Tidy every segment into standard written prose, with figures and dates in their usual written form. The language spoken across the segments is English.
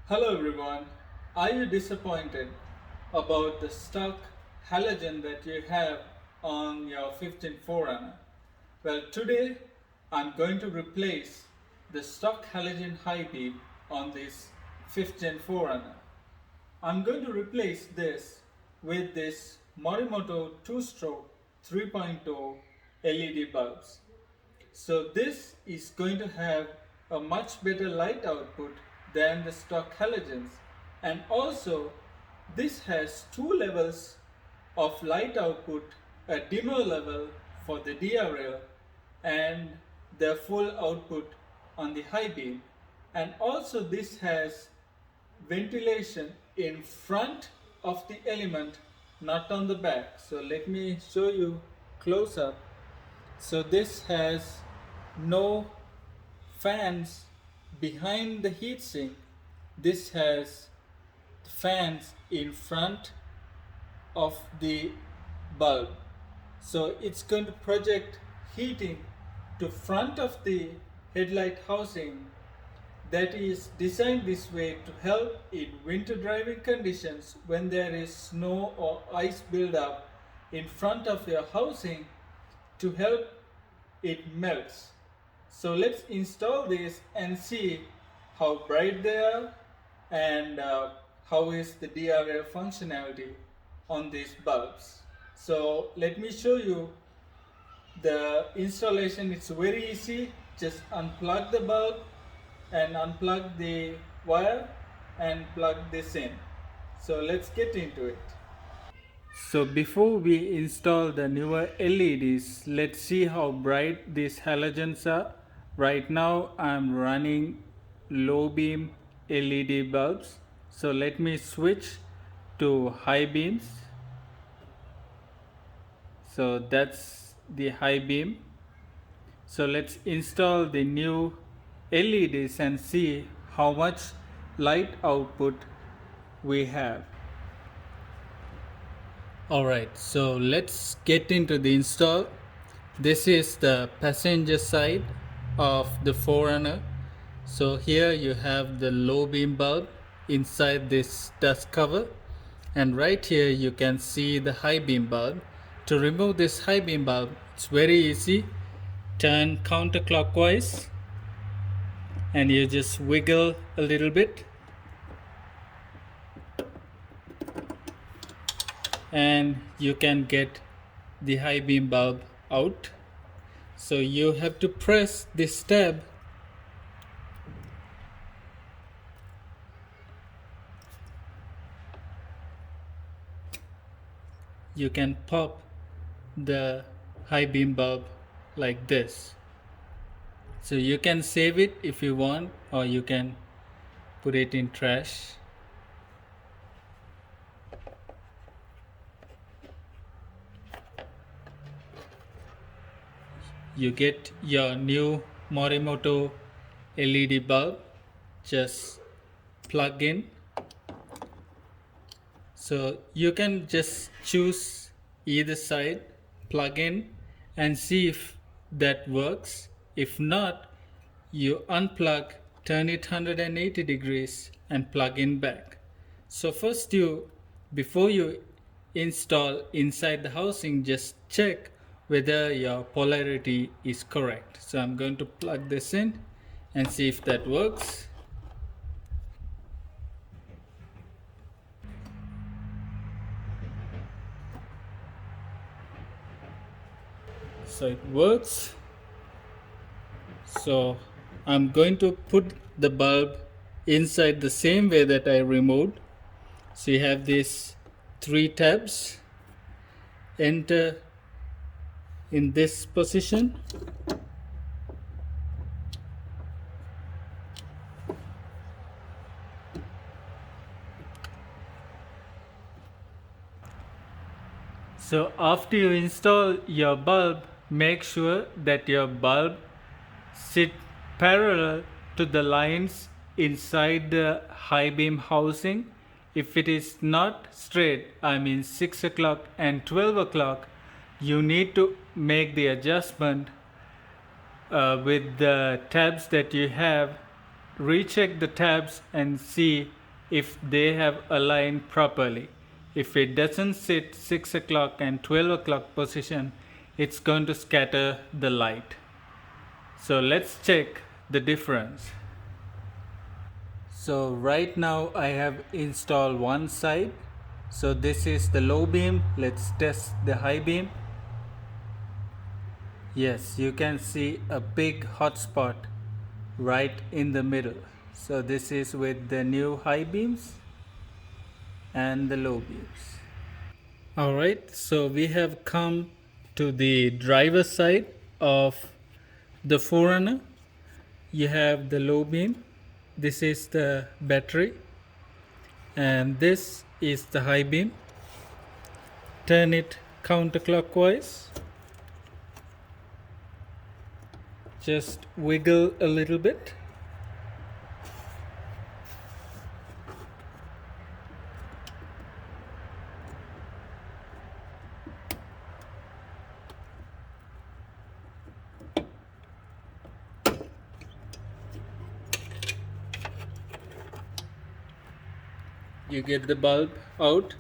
Hello everyone. Are you disappointed about the stock halogen that you have on your 15 Forerunner? Well, today I'm going to replace the stock halogen high beam on this 15 Forerunner. I'm going to replace this with this Morimoto 2-stroke 3.0 LED bulbs. So this is going to have a much better light output than the stock halogens, and also this has two levels of light output, a dimmer level for the DRL and the full output on the high beam, and also this has ventilation in front of the element, not on the back. So let me show you close up. So this has no fans behind the heatsink. This has fans in front of the bulb. So it's going to project heating to front of the headlight housing that is designed this way to help in winter driving conditions when there is snow or ice buildup in front of your housing to help it melts. So let's install this and see how bright they are and how is the DRL functionality on these bulbs. So let me show you the installation. It's very easy. Just unplug the bulb and unplug the wire and plug this in. So let's get into it. So before we install the newer LEDs, let's see how bright these halogens are. Right now I'm running low beam LED bulbs. So let me switch to high beams. So that's the high beam. So let's install the new LEDs and see how much light output we have. Alright, so let's get into the install. This is the passenger side of the Forerunner. So here you have the low beam bulb inside this dust cover, and right here you can see the high beam bulb. To remove this high beam bulb, it's very easy. Turn counterclockwise and you just wiggle a little bit and you can get the high beam bulb out. So you have to press this tab you can pop the high beam bulb like this. So you can save it if you want, or you can put it in trash. You get your new Morimoto LED bulb, just plug in. So you can just choose either side, plug in and see if that works. If not, you unplug, turn it 180 degrees and plug in back. So first before you install inside the housing, just check whether your polarity is correct. So I'm going to plug this in and see if that works. So it works. So I'm going to put the bulb inside the same way that I removed. So you have these 3 tabs. Enter in this position. So after you install your bulb, make sure that your bulb sit parallel to the lines inside the high beam housing. If it is not straight, I mean 6 o'clock and 12 o'clock, you need to make the adjustment with the tabs that you have. Recheck the tabs and see if they have aligned properly. If it doesn't sit 6 o'clock and 12 o'clock position, it's going to scatter the light. So let's check the difference. So right now I have installed one side. So this is the low beam. Let's test the high beam. Yes, you can see a big hot spot right in the middle. So this is with the new high beams and the low beams. Alright, so we have come to the driver's side of the Forerunner. You have the low beam. This is the battery. And this is the high beam. Turn it counterclockwise. Just wiggle a little bit. You get the bulb out,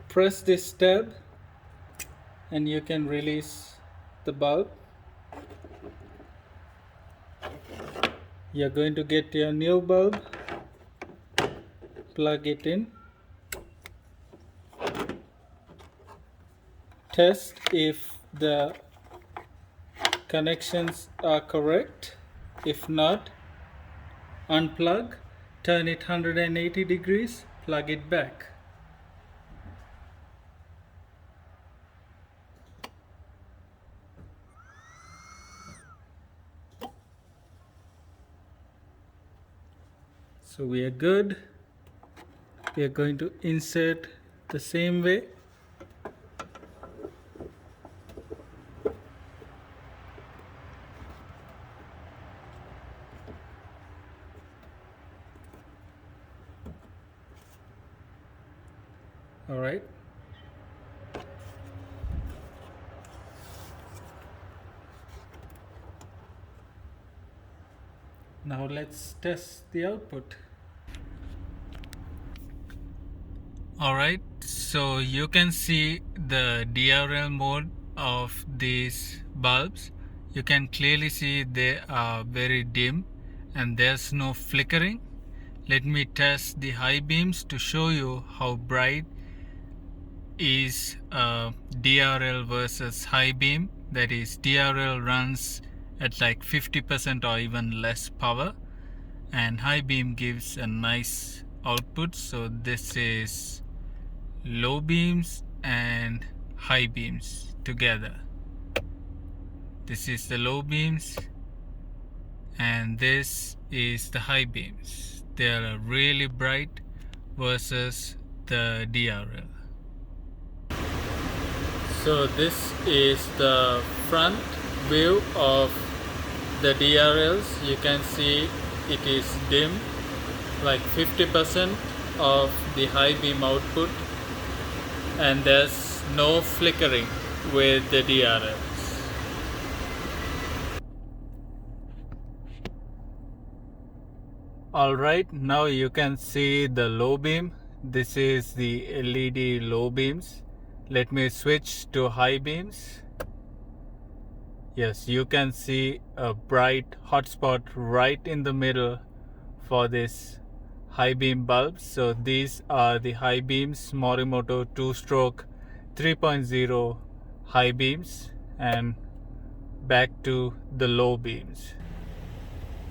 press this tab and you can release the bulb. You're going to get your new bulb, plug it in, test if the connections are correct. If not, unplug, turn it 180 degrees, plug it back. So we are good. We are going to insert the same way. All right. Now let's test the output. Alright, so you can see the DRL mode of these bulbs. You can clearly see they are very dim and there's no flickering. Let me test the high beams to show you how bright is DRL versus high beam. That is, DRL runs at like 50% or even less power, and high beam gives a nice output. So this is low beams and high beams together. This is the low beams and this is the high beams. They are really bright versus the DRL. So this is the front view of the DRLs. You can see it is dim, like 50% of the high beam output, and there's no flickering with the DRLs. Alright, now you can see the low beam. This is the LED low beams. Let me switch to high beams. Yes, you can see a bright hotspot right in the middle for this high beam bulbs. So these are the high beams, MORIMOTO 2-stroke 3.0 high beams, and back to the low beams.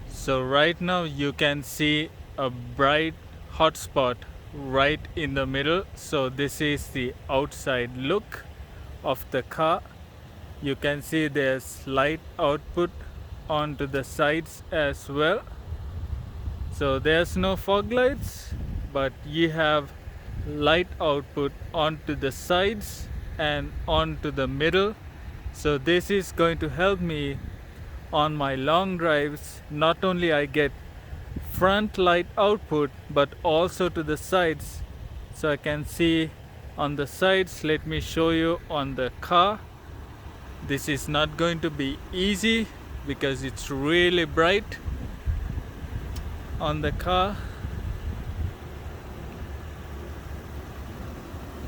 So right now you can see a bright hotspot right in the middle. So this is the outside look of the car. You can see there's light output onto the sides as well. So there's no fog lights, but you have light output onto the sides and onto the middle. So this is going to help me on my long drives. Not only I get front light output, but also to the sides. So I can see on the sides. Let me show you on the car. This is not going to be easy because it's really bright on the car.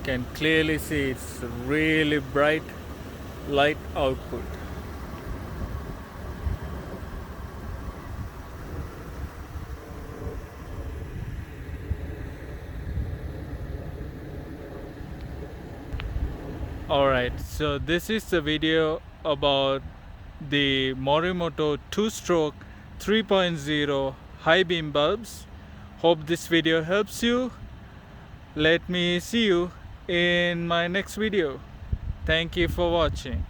can clearly see it's really bright light output. Alright, so this is the video about the MORIMOTO 2-stroke 3.0 high beam bulbs. Hope this video helps you. Let me see you in my next video. Thank you for watching.